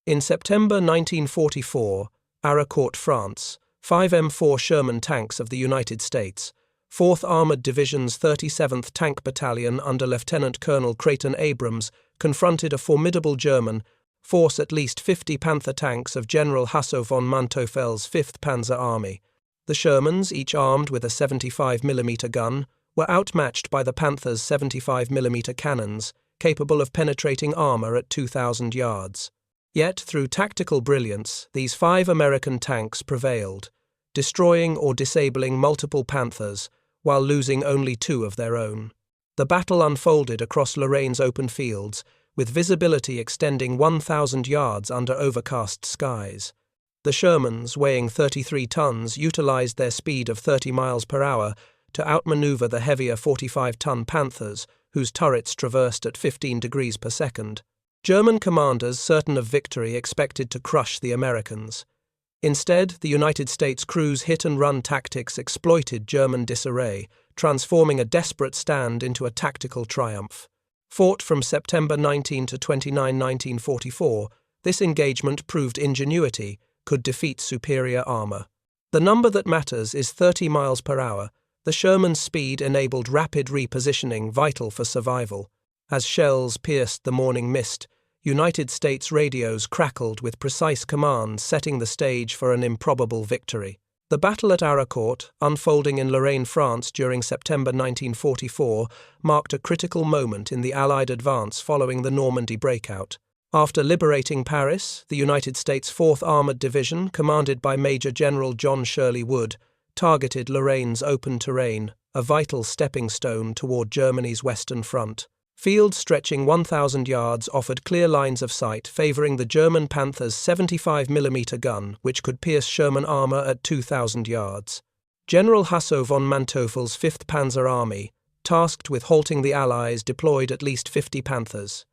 In September 1944, Arracourt, France, 5 M4 Sherman tanks of the United States, 4th Armored Division's 37th Tank Battalion under Lieutenant Colonel Creighton Abrams confronted a formidable German force at least 50 Panther tanks of General Hasso von Manteuffel's 5th Panzer Army. The Shermans, each armed with a 75mm gun, were outmatched by the Panthers' 75mm cannons, capable of penetrating armor at 2,000 yards. Yet, through tactical brilliance, these 5 American tanks prevailed, destroying or disabling multiple Panthers, while losing only 2 of their own. The battle unfolded across Lorraine's open fields, with visibility extending 1,000 yards under overcast skies. The Shermans, weighing 33 tons, utilized their speed of 30 miles per hour to outmaneuver the heavier 45-ton Panthers, whose turrets traversed at 15 degrees per second. German commanders, certain of victory, expected to crush the Americans. Instead, the United States crew's hit-and-run tactics exploited German disarray, transforming a desperate stand into a tactical triumph. Fought from September 19 to 29, 1944, this engagement proved ingenuity could defeat superior armor. The number that matters is 30 miles per hour. The Sherman's speed enabled rapid repositioning vital for survival. As shells pierced the morning mist, United States radios crackled with precise commands setting the stage for an improbable victory. The battle at Arracourt, unfolding in Lorraine, France during September 1944, marked a critical moment in the Allied advance following the Normandy breakout. After liberating Paris, the United States 4th Armored Division, commanded by Major General John Shirley Wood, targeted Lorraine's open terrain, a vital stepping stone toward Germany's Western Front. Fields stretching 1,000 yards offered clear lines of sight, favoring the German Panther's 75mm gun, which could pierce Sherman armor at 2,000 yards. General Hasso von Manteuffel's 5th Panzer Army, tasked with halting the Allies, deployed at least 50 Panthers,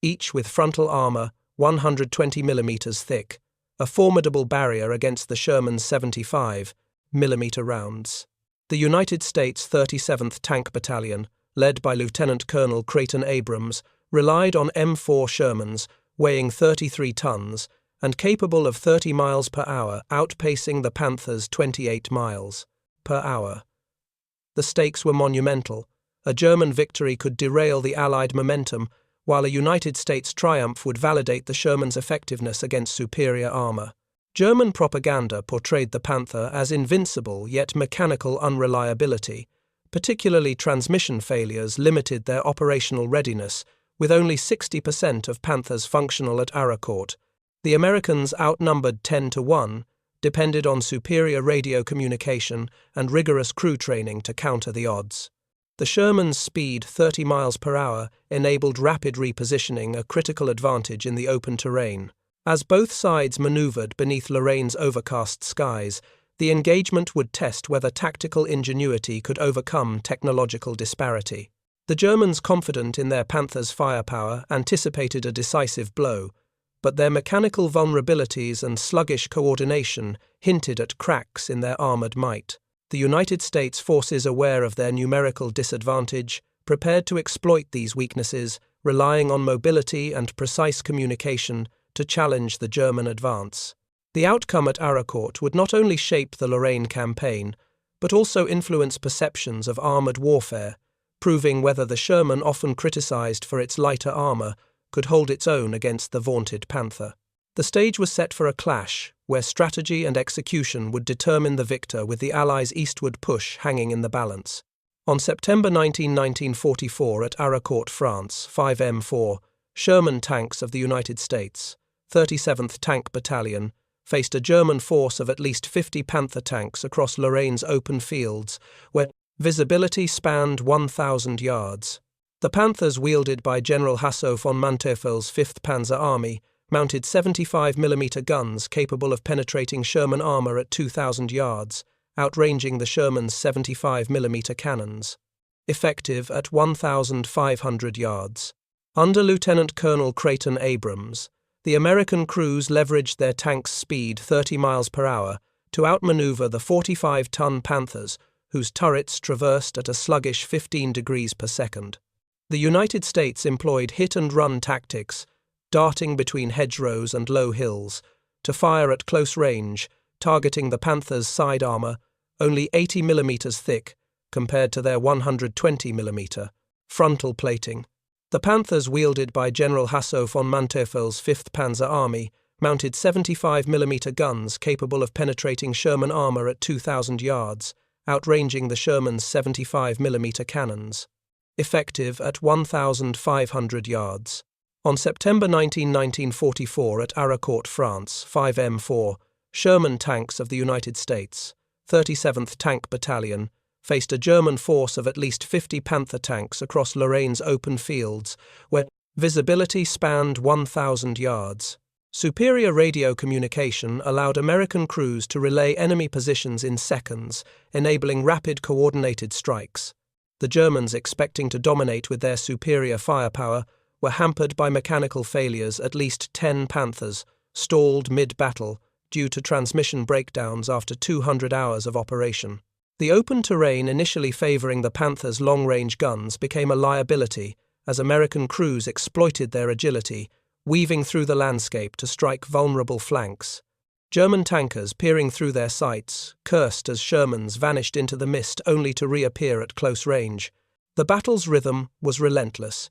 each with frontal armor 120mm thick, a formidable barrier against the Sherman's 75mm rounds. The United States 37th Tank Battalion, led by Lieutenant Colonel Creighton Abrams, relied on M4 Shermans, weighing 33 tons and capable of 30 miles per hour, outpacing the Panthers' 28 miles per hour. The stakes were monumental. A German victory could derail the Allied momentum, while a United States triumph would validate the Sherman's effectiveness against superior armor. German propaganda portrayed the Panther as invincible yet mechanical unreliability. Particularly transmission failures limited their operational readiness, with only 60% of Panthers functional at Arracourt. The Americans, outnumbered 10-1, depended on superior radio communication and rigorous crew training to counter the odds. The Sherman's speed, 30 miles per hour, enabled rapid repositioning, a critical advantage in the open terrain. As both sides maneuvered beneath Lorraine's overcast skies, the engagement would test whether tactical ingenuity could overcome technological disparity. The Germans, confident in their Panthers' firepower, anticipated a decisive blow, but their mechanical vulnerabilities and sluggish coordination hinted at cracks in their armored might. The United States forces, aware of their numerical disadvantage, prepared to exploit these weaknesses, relying on mobility and precise communication to challenge the German advance. The outcome at Arracourt would not only shape the Lorraine campaign, but also influence perceptions of armored warfare, proving whether the Sherman, often criticized for its lighter armor, could hold its own against the vaunted Panther. The stage was set for a clash, where strategy and execution would determine the victor, with the Allies' eastward push hanging in the balance. On September 19, 1944, at Arracourt, France, 5 M4 Sherman tanks of the United States, 37th Tank Battalion, faced a German force of at least 50 Panther tanks across Lorraine's open fields, where visibility spanned 1,000 yards. The Panthers, wielded by General Hasso von Manteuffel's 5th Panzer Army, mounted 75mm guns capable of penetrating Sherman armor at 2,000 yards, outranging the Sherman's 75mm cannons. Effective at 1,500 yards. Under Lieutenant Colonel Creighton Abrams, the American crews leveraged their tanks' speed 30 miles per hour to outmaneuver the 45-ton Panthers, whose turrets traversed at a sluggish 15 degrees per second. The United States employed hit-and-run tactics, darting between hedgerows and low hills, to fire at close range, targeting the Panther's side armour, only 80 mm thick compared to their 120 mm frontal plating. The Panthers, wielded by General Hasso von Manteuffel's 5th Panzer Army, mounted 75 mm guns capable of penetrating Sherman armour at 2,000 yards, outranging the Sherman's 75 mm cannons. Effective at 1,500 yards. On September 19, 1944, at Arracourt, France, 5 M4 Sherman tanks of the United States, 37th Tank Battalion, faced a German force of at least 50 Panther tanks across Lorraine's open fields, where visibility spanned 1,000 yards. Superior radio communication allowed American crews to relay enemy positions in seconds, enabling rapid coordinated strikes. The Germans, expecting to dominate with their superior firepower, were hampered by mechanical failures. At least 10 Panthers stalled mid-battle due to transmission breakdowns after 200 hours of operation. The open terrain initially favouring the Panthers' long-range guns became a liability as American crews exploited their agility, weaving through the landscape to strike vulnerable flanks. German tankers, peering through their sights, cursed as Shermans vanished into the mist only to reappear at close range. The battle's rhythm was relentless.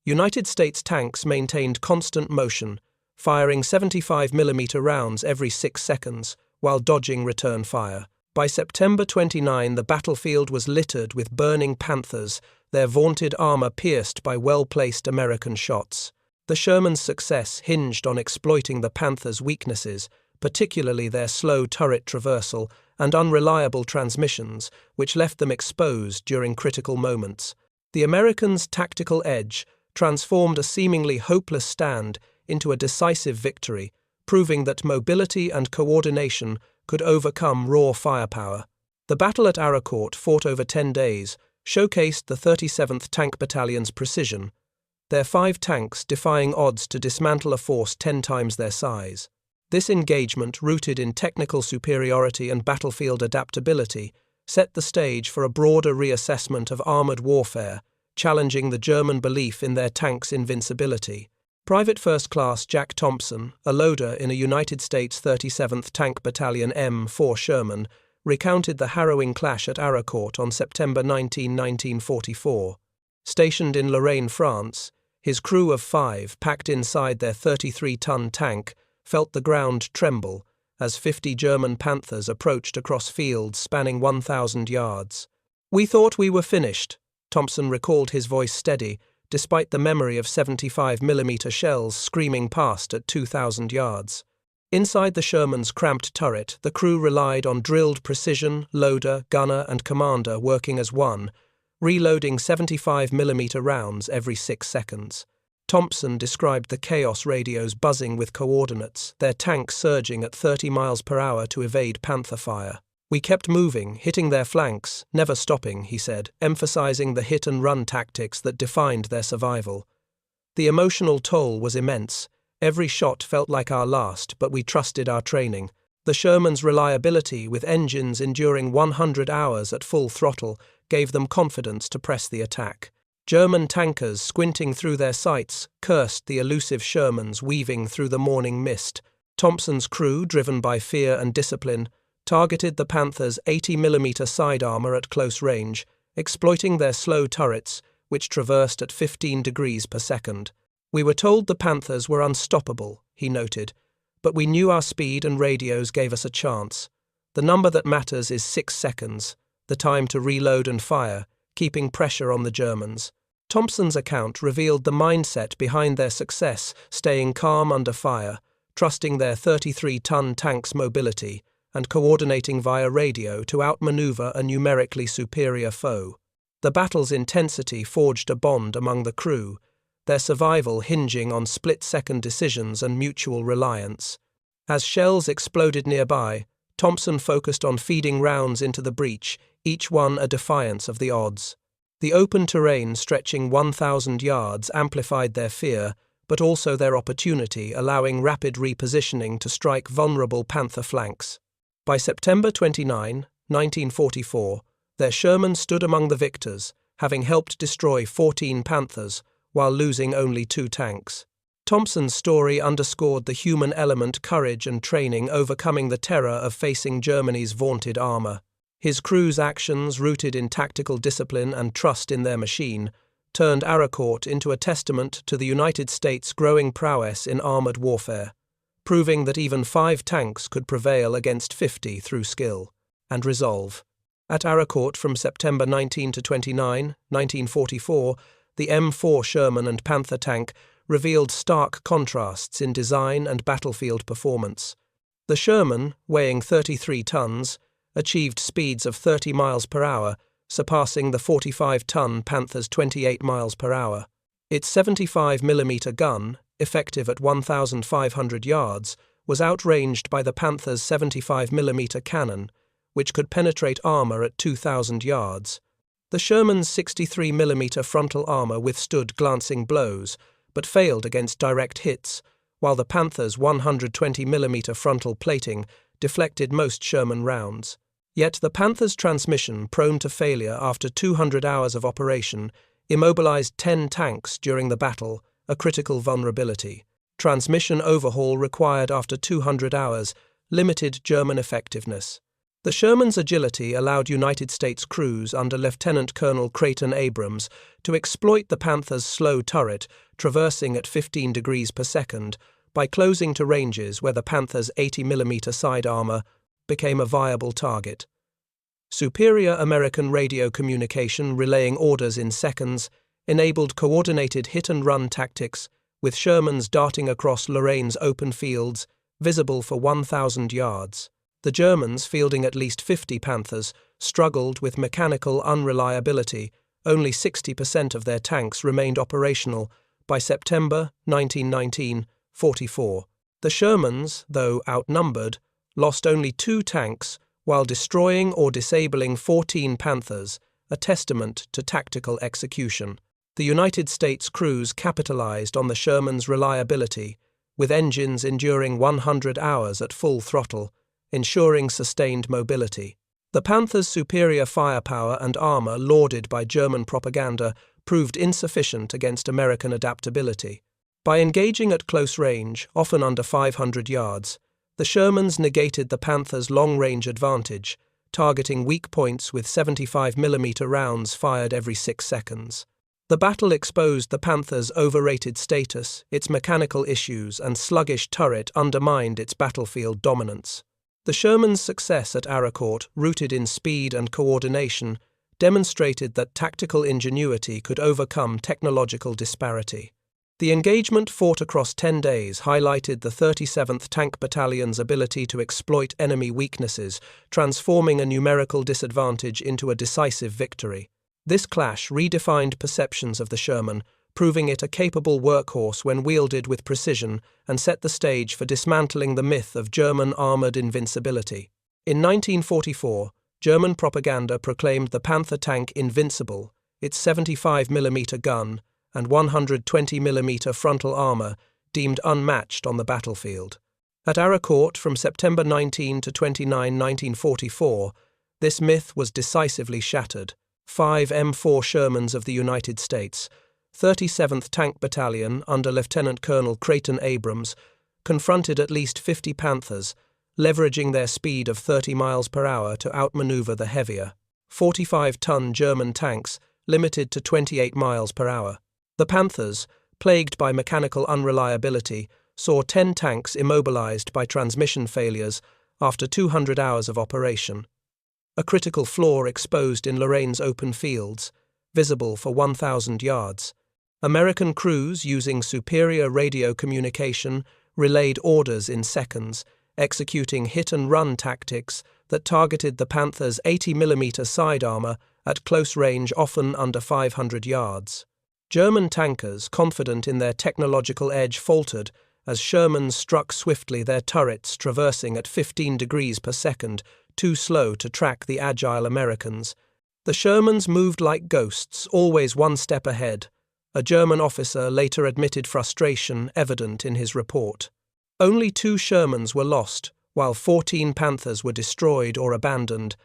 United States tanks maintained constant motion, firing 75 mm rounds every 6 seconds while dodging return fire. By September 29, the battlefield was littered with burning Panthers, their vaunted armour pierced by well-placed American shots. The Shermans' success hinged on exploiting the Panthers' weaknesses, particularly their slow turret traversal and unreliable transmissions, which left them exposed during critical moments. The Americans' tactical edge transformed a seemingly hopeless stand into a decisive victory, proving that mobility and coordination could overcome raw firepower. The battle at Arracourt, fought over 10 days, showcased the 37th Tank Battalion's precision, their 5 tanks defying odds to dismantle a force 10 times their size. This engagement, rooted in technical superiority and battlefield adaptability, set the stage for a broader reassessment of armoured warfare, challenging the German belief in their tanks' invincibility. Private First Class Jack Thompson, a loader in a United States 37th Tank Battalion M4 Sherman, recounted the harrowing clash at Arracourt on September 19, 1944. Stationed in Lorraine, France, his crew of 5, packed inside their 33-ton tank, felt the ground tremble as 50 German Panthers approached across fields spanning 1,000 yards. "We thought we were finished," Thompson recalled, his voice steady, despite the memory of 75 mm shells screaming past at 2,000 yards. Inside the Sherman's cramped turret, the crew relied on drilled precision, loader, gunner and commander working as one, reloading 75 mm rounds every 6 seconds. Thompson described the chaos radios buzzing with coordinates, their tanks surging at 30 miles per hour to evade Panther fire. "We kept moving, hitting their flanks, never stopping," he said, emphasizing the hit-and-run tactics that defined their survival. "The emotional toll was immense. Every shot felt like our last, but we trusted our training." The Sherman's reliability, with engines enduring 100 hours at full throttle, gave them confidence to press the attack. German tankers, squinting through their sights, cursed the elusive Shermans weaving through the morning mist. Thompson's crew, driven by fear and discipline, targeted the Panthers' 80 mm side armour at close range, exploiting their slow turrets, which traversed at 15 degrees per second. "We were told the Panthers were unstoppable," he noted, "but we knew our speed and radios gave us a chance. The number that matters is 6 seconds, the time to reload and fire, keeping pressure on the Germans." Thompson's account revealed the mindset behind their success, staying calm under fire, trusting their 33-ton tank's mobility, and coordinating via radio to outmaneuver a numerically superior foe. The battle's intensity forged a bond among the crew, their survival hinging on split-second decisions and mutual reliance. As shells exploded nearby, Thompson focused on feeding rounds into the breach, each one a defiance of the odds. The open terrain stretching 1,000 yards amplified their fear, but also their opportunity, allowing rapid repositioning to strike vulnerable Panther flanks. By September 29, 1944, their Sherman stood among the victors, having helped destroy 14 Panthers while losing only 2 tanks. Thompson's story underscored the human element, courage and training overcoming the terror of facing Germany's vaunted armor. His crew's actions, rooted in tactical discipline and trust in their machine, turned Arracourt into a testament to the United States' growing prowess in armored warfare, proving that even 5 tanks could prevail against 50 through skill and resolve. At Arracourt from September 19 to 29, 1944, the M4 Sherman and Panther tank revealed stark contrasts in design and battlefield performance. The Sherman, weighing 33 tons, achieved speeds of 30 miles per hour, surpassing the 45-ton Panther's 28 miles per hour. Its 75mm gun, effective at 1,500 yards, was outranged by the Panther's 75mm cannon, which could penetrate armor at 2,000 yards. The Sherman's 63mm frontal armor withstood glancing blows, but failed against direct hits, while the Panther's 120mm frontal plating deflected most Sherman rounds. Yet the Panther's transmission, prone to failure after 200 hours of operation, immobilized 10 tanks during the battle, a critical vulnerability. Transmission overhaul required after 200 hours limited German effectiveness. The Sherman's agility allowed United States crews under Lieutenant Colonel Creighton Abrams to exploit the Panther's slow turret, traversing at 15 degrees per second, by closing to ranges where the Panther's 80mm side armor became a viable target. Superior American radio communication relaying orders in seconds enabled coordinated hit-and-run tactics, with Shermans darting across Lorraine's open fields, visible for 1,000 yards. The Germans, fielding at least 50 Panthers, struggled with mechanical unreliability. Only 60% of their tanks remained operational by September 1944. The Shermans, though outnumbered, lost only 2 tanks while destroying or disabling 14 Panthers, a testament to tactical execution. The United States crews capitalized on the Sherman's reliability, with engines enduring 100 hours at full throttle, ensuring sustained mobility. The Panther's superior firepower and armor, lauded by German propaganda, proved insufficient against American adaptability. By engaging at close range, often under 500 yards, the Shermans negated the Panther's long-range advantage, targeting weak points with 75mm rounds fired every 6 seconds. The battle exposed the Panther's overrated status, its mechanical issues and sluggish turret undermined its battlefield dominance. The Sherman's success at Arracourt, rooted in speed and coordination, demonstrated that tactical ingenuity could overcome technological disparity. The engagement, fought across 10 days, highlighted the 37th Tank Battalion's ability to exploit enemy weaknesses, transforming a numerical disadvantage into a decisive victory. This clash redefined perceptions of the Sherman, proving it a capable workhorse when wielded with precision, and set the stage for dismantling the myth of German armored invincibility. In 1944, German propaganda proclaimed the Panther tank invincible, its 75mm gun and 120mm frontal armor deemed unmatched on the battlefield. At Arracourt from September 19 to 29, 1944, this myth was decisively shattered. 5 M4 Shermans of the United States, 37th Tank Battalion under Lieutenant Colonel Creighton Abrams, confronted at least 50 Panthers, leveraging their speed of 30 miles per hour to outmaneuver the heavier 45-ton German tanks limited to 28 miles per hour. The Panthers, plagued by mechanical unreliability, saw 10 tanks immobilized by transmission failures after 200 hours of operation. A critical flaw exposed in Lorraine's open fields, visible for 1,000 yards. American crews, using superior radio communication, relayed orders in seconds, executing hit-and-run tactics that targeted the Panther's 80mm side armor at close range, often under 500 yards. German tankers, confident in their technological edge, faltered as Shermans struck swiftly, their turrets traversing at 15 degrees per second, too slow to track the agile Americans. The Shermans moved like ghosts, always one step ahead. A German officer later admitted frustration evident in his report. Only 2 Shermans were lost, while 14 Panthers were destroyed or abandoned,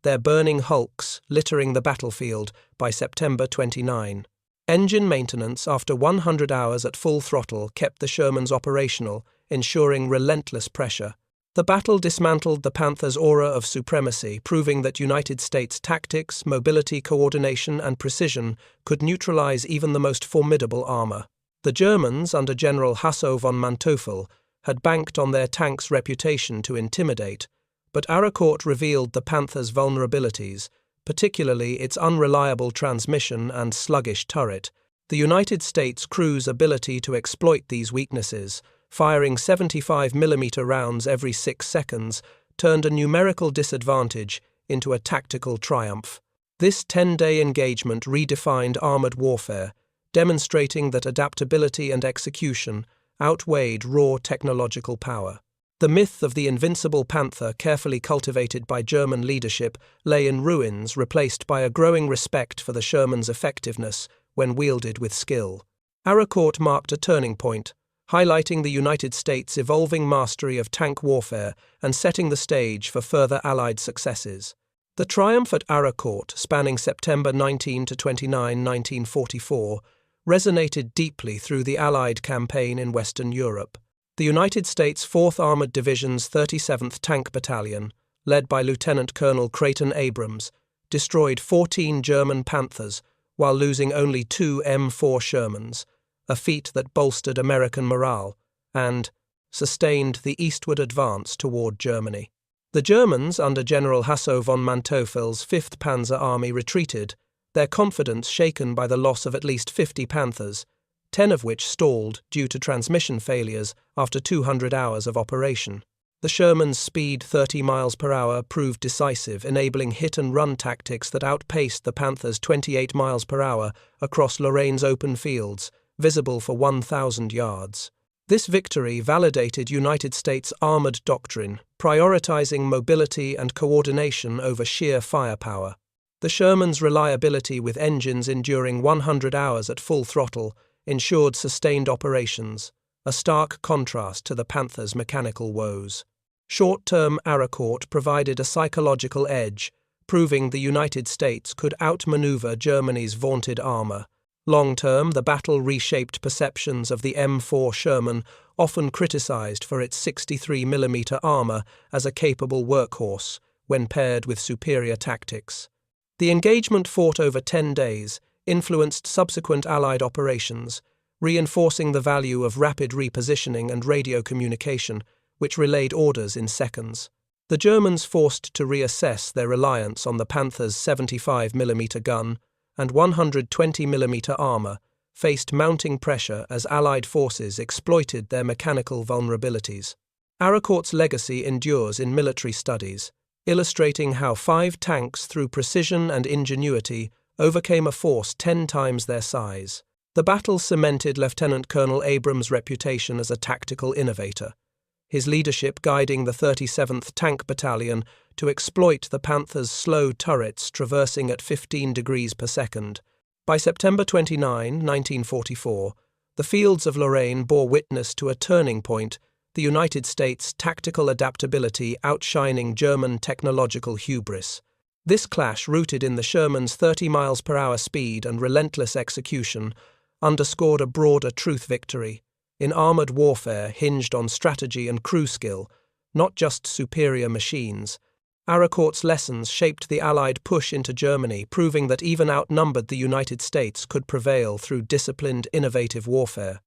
their burning hulks littering the battlefield by September 29. Engine maintenance after 100 hours at full throttle kept the Shermans operational, ensuring relentless pressure. The battle dismantled the Panthers' aura of supremacy, proving that United States tactics, mobility, coordination, and precision could neutralize even the most formidable armor. The Germans, under General Hasso von Manteuffel, had banked on their tanks' reputation to intimidate, but Arracourt revealed the Panthers' vulnerabilities, particularly its unreliable transmission and sluggish turret. The United States crew's ability to exploit these weaknesses, firing 75mm rounds every 6 seconds, turned a numerical disadvantage into a tactical triumph. This 10-day engagement redefined armored warfare, demonstrating that adaptability and execution outweighed raw technological power. The myth of the invincible Panther, carefully cultivated by German leadership, lay in ruins, replaced by a growing respect for the Sherman's effectiveness when wielded with skill. Arracourt marked a turning point, highlighting the United States' evolving mastery of tank warfare and setting the stage for further Allied successes. The triumph at Arracourt, spanning September 19 to 29, 1944, resonated deeply through the Allied campaign in Western Europe. The United States 4th Armored Division's 37th Tank Battalion, led by Lieutenant Colonel Creighton Abrams, destroyed 14 German Panthers while losing only 2 M4 Shermans, a feat that bolstered American morale and sustained the eastward advance toward Germany. The Germans, under General Hasso von Manteuffel's 5th Panzer Army, retreated, their confidence shaken by the loss of at least 50 Panthers, 10 of which stalled due to transmission failures after 200 hours of operation. The Sherman's speed, 30 miles per hour, proved decisive, enabling hit-and-run tactics that outpaced the Panthers' 28 miles per hour across Lorraine's open fields, visible for 1,000 yards. This victory validated United States armored doctrine, prioritizing mobility and coordination over sheer firepower. The Sherman's reliability with engines enduring 100 hours at full throttle ensured sustained operations, a stark contrast to the Panthers' mechanical woes. Short-term Arracourt provided a psychological edge, proving the United States could outmaneuver Germany's vaunted armor. Long-term, the battle reshaped perceptions of the M4 Sherman, often criticized for its 63mm armor as a capable workhorse when paired with superior tactics. The engagement, fought over 10 days, influenced subsequent Allied operations, reinforcing the value of rapid repositioning and radio communication, which relayed orders in seconds. The Germans, forced to reassess their reliance on the Panther's 75mm gun and 120mm armor, faced mounting pressure as Allied forces exploited their mechanical vulnerabilities. Arracourt's legacy endures in military studies, illustrating how 5 tanks, through precision and ingenuity, overcame a force 10 times their size. The battle cemented Lieutenant Colonel Abrams' reputation as a tactical innovator, his leadership guiding the 37th Tank Battalion to exploit the Panthers' slow turrets traversing at 15 degrees per second. By September 29, 1944, the fields of Lorraine bore witness to a turning point, the United States' tactical adaptability outshining German technological hubris. This clash, rooted in the Sherman's 30 miles per hour speed and relentless execution, underscored a broader truth: victory in armored warfare hinged on strategy and crew skill, not just superior machines. Arracourt's lessons shaped the Allied push into Germany, proving that even outnumbered, the United States could prevail through disciplined, innovative warfare.